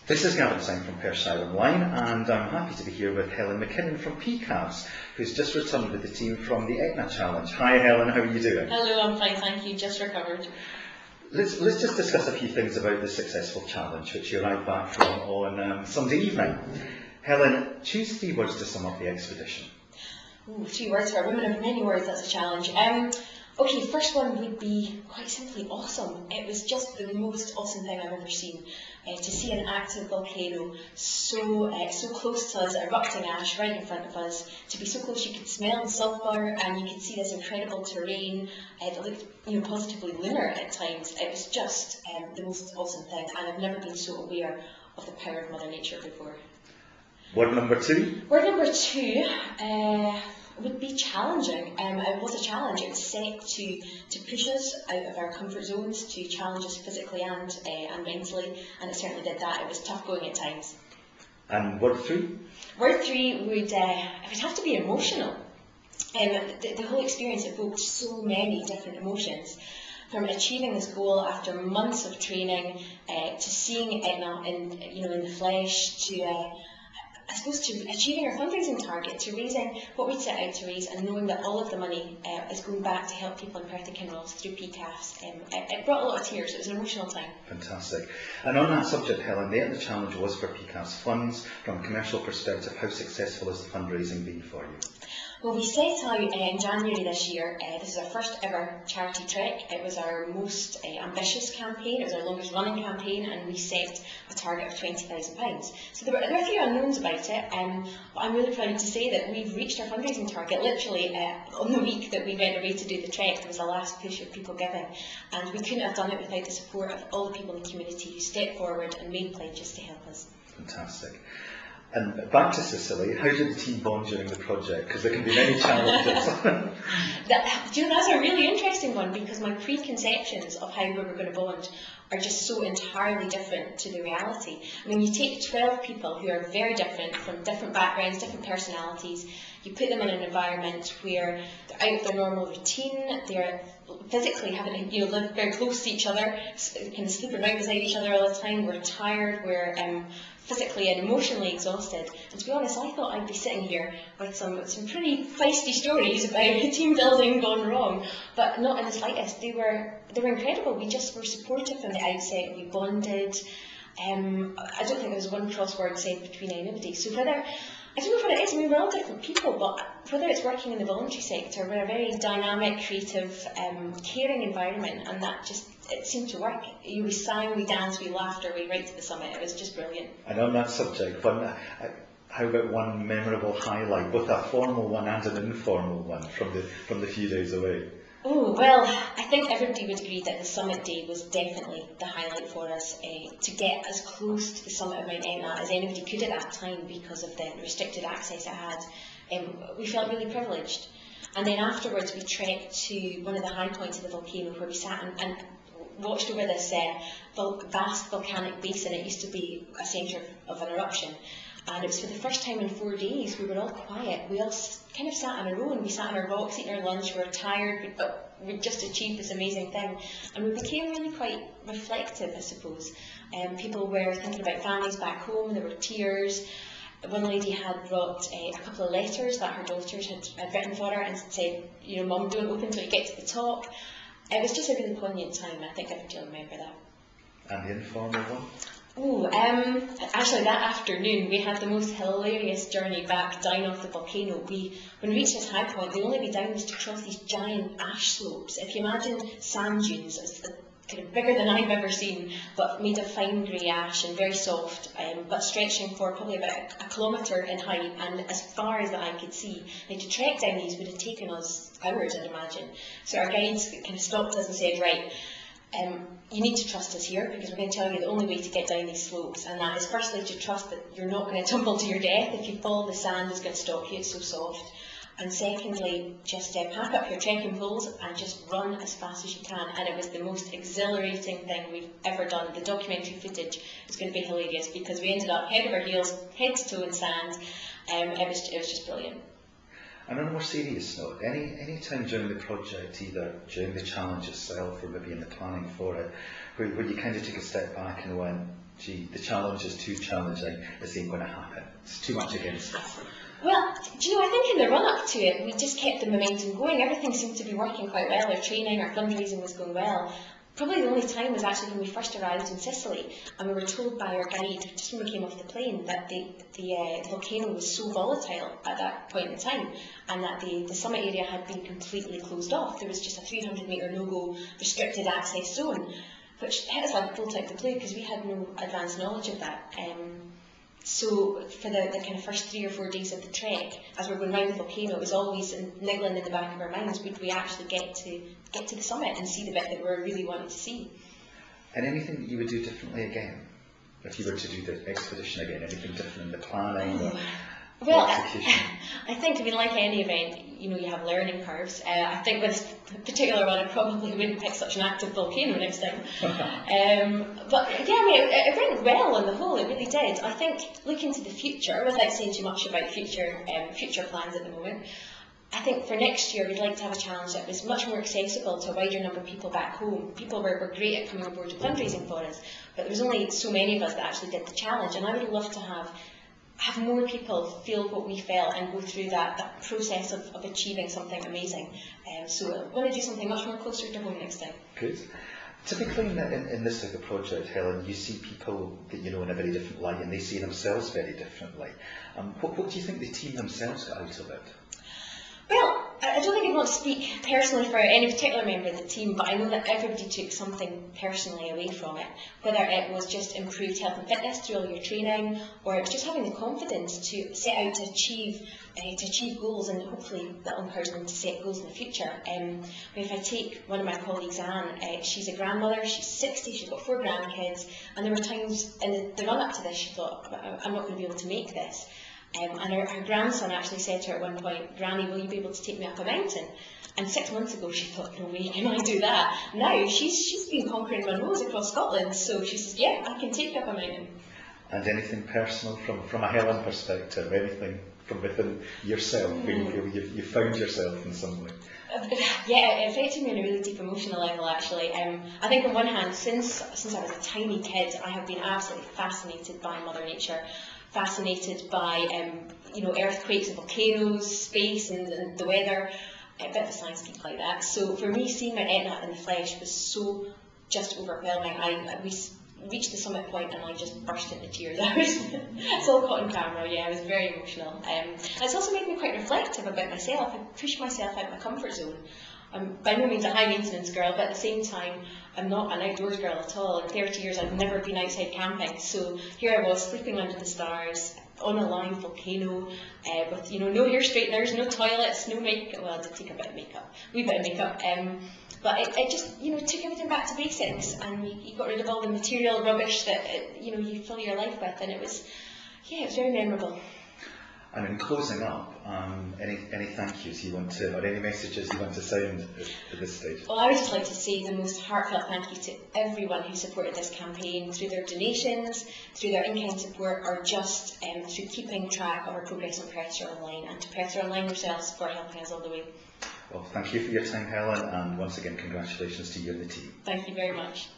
This is Gavin Syme from Perthshire Online, and I'm happy to be here with Helen MacKinnon from PKAVS, who's just returned with the team from the Etna Challenge. Hi Helen, how are you doing? Hello, I'm fine, thank you, just recovered. Let's just discuss a few things about the successful challenge, which you arrived back from on Sunday evening. Helen, choose 3 words to sum up the expedition. Ooh, 3 words for a woman of many words, that's a challenge. Okay, first one would be quite simply awesome. It was just the most awesome thing I've ever seen. To see an active volcano so close to us, erupting ash right in front of us, to be so close you could smell the sulphur and you could see this incredible terrain that looked positively lunar at times. It was just the most awesome thing, and I've never been so aware of the power of Mother Nature before. Word number 2? Word number 2 would be challenging. It was a challenge. It was set to push us out of our comfort zones, to challenge us physically and mentally, and it certainly did that. It was tough going at times. And word 3? Word 3 would have to be emotional. The whole experience evoked so many different emotions. From achieving this goal after months of training, to seeing Etna in the flesh, to I suppose to achieving our fundraising target, to raising what we'd set out to raise, and knowing that all of the money is going back to help people in Perth and Kinross through PKAVS. It brought a lot of tears. It was an emotional time. Fantastic. And on that subject, Helen, the Etna Challenge was for PKAVS funds. From a commercial perspective, how successful has the fundraising been for you? Well, we set out in January this year. This is our first ever charity trek. It was our most ambitious campaign. It was our longest running campaign, and we set a target of £20,000. So there were a few unknowns about it, but I'm really proud to say that we've reached our fundraising target. Literally on the week that we went away to do the trek, there was a last push of people giving, and we couldn't have done it without the support of all the people in the community who stepped forward and made pledges to help us. Fantastic. And back to Sicily, how did the team bond during the project? Because there can be many challenges. That's a really interesting one, because my preconceptions of how we were going to bond are just so entirely different to the reality. I mean, you take 12 people who are very different, from different backgrounds, different personalities, you put them in an environment where they're out of their normal routine, they're physically having to live very close to each other, kind of sleeping right beside each other all the time, we're tired, we're physically and emotionally exhausted. And to be honest, I thought I'd be sitting here with some pretty feisty stories about team building gone wrong, but not in the slightest. They were incredible. We just were supportive from the outset. We bonded. I don't think there was one cross word said between anybody. So I don't know what it is. I mean, we're all different people, but whether it's working in the voluntary sector, we're a very dynamic, creative, caring environment, and it seemed to work. We sang, we danced, we laughed our way right to the summit. It was just brilliant. And on that subject, how about one memorable highlight, both a formal one and an informal one from the few days away? Oh, well, I think everybody would agree that the summit day was definitely the highlight for us. To get as close to the summit of Mount Etna as anybody could at that time because of the restricted access it had, we felt really privileged. And then afterwards we trekked to one of the high points of the volcano, where we sat and watched over this vast volcanic basin. It used to be a centre of an eruption. And it was for the first time in 4 days we were all quiet. We all kind of sat on our own. We sat on our rocks eating our lunch. We were tired, but we'd just achieved this amazing thing. And we became really quite reflective, I suppose. People were thinking about families back home. There were tears. One lady had brought a couple of letters that her daughters had written for her and said, Mum, don't open till you get to the top. It was just a really poignant time. I think everybody will remember that. And the informal one? Oh, actually that afternoon we had the most hilarious journey back down off the volcano. When we reached this high point, the only way down was to cross these giant ash slopes. If you imagine sand dunes, it's kind of bigger than I've ever seen, but made of fine grey ash and very soft, but stretching for probably about a kilometre in height and as far as the eye could see. Now, to trek down these would have taken us hours, I'd imagine. So our guides kind of stopped us and said, right, you need to trust us here, because we're going to tell you the only way to get down these slopes, and that is firstly to trust that you're not going to tumble to your death. If you fall, the sand is going to stop you, it's so soft. And secondly, just pack up your trekking poles and just run as fast as you can. And it was the most exhilarating thing we've ever done. The documentary footage is going to be hilarious, because we ended up head over heels, head to toe in sand. It was just brilliant. And on a more serious note, any time during the project, either during the challenge itself or maybe in the planning for it, where you kind of took a step back and went, gee, the challenge is too challenging, this ain't going to happen, it's too much against us? Well, do you know, I think in the run-up to it, we just kept the momentum going. Everything seemed to be working quite well. Our training, our fundraising was going well. Probably the only time was actually when we first arrived in Sicily, and we were told by our guide, just when we came off the plane, that the volcano was so volatile at that point in time, and that the summit area had been completely closed off. There was just a 300-metre no-go restricted access zone, which hit us like a bolt out of the blue because we had no advanced knowledge of that. So for the kind of first 3 or 4 days of the trek, as we were going round the volcano, it was always niggling in the back of our minds, would we actually get to the summit and see the bit that we were really wanting to see? And anything that you would do differently again? If you were to do the expedition again, anything different in the planning or well, execution? I think, I mean, like any event, you know, you have learning curves. I think with this particular one, I probably wouldn't pick such an active volcano next time. But yeah, I mean, it went well on the whole, it really did. I think looking to the future, without saying too much about future plans at the moment, I think for next year we'd like to have a challenge that was much more accessible to a wider number of people back home. People were great at coming on board and fundraising for us, but there was only so many of us that actually did the challenge, and I would love to have more people feel what we felt and go through that process of achieving something amazing. So I want to do something much more closer to home next time. Good. Typically in this type of project, Helen, you see people that you know in a very different light, and they see themselves very differently. What do you think the team themselves got out of it? Well, I don't think I want to speak personally for any particular member of the team, but I know that everybody took something personally away from it, whether it was just improved health and fitness through all your training, or it was just having the confidence to set out to achieve goals, and hopefully that will encourage them to set goals in the future. If I take one of my colleagues, Anne, she's a grandmother, she's 60, she's got 4 grandkids, and there were times in the run-up to this she thought, I'm not going to be able to make this. And her grandson actually said to her at one point, Granny, will you be able to take me up a mountain? And 6 months ago she thought, no way can I do that. Now she's been conquering Munros across Scotland, so she says, yeah, I can take you up a mountain. And anything personal from a Helen perspective, anything from within yourself, where you feel you've found yourself in some way? Yeah, it affected me on a really deep emotional level actually. I think on one hand, since I was a tiny kid, I have been absolutely fascinated by Mother Nature. Fascinated by earthquakes and volcanoes, space and the weather, a bit of a science geek like that. So for me, seeing Mount Etna in the flesh was so just overwhelming. We reached the summit point and I just burst into tears. It's all caught on camera. Yeah, I was very emotional. It's also made me quite reflective about myself. I pushed myself out of my comfort zone. I'm by no means a high maintenance girl, but at the same time, I'm not an outdoors girl at all. In 30 years, I've never been outside camping. So here I was, sleeping under the stars, on a live volcano, with no hair straighteners, no toilets, no makeup. Well, I did take a bit of makeup, wee bit of makeup. But it just took everything back to basics, and you got rid of all the material rubbish that you fill your life with, and it was very memorable. And in closing up, any thank yous you want to, or any messages you want to sound at this stage? Well, I would just like to say the most heartfelt thank you to everyone who supported this campaign through their donations, through their in-kind support, or just through keeping track of our progress on Predator Online, and to Predator Online yourselves for helping us all the way. Well, thank you for your time, Helen, and once again, congratulations to you and the team. Thank you very much.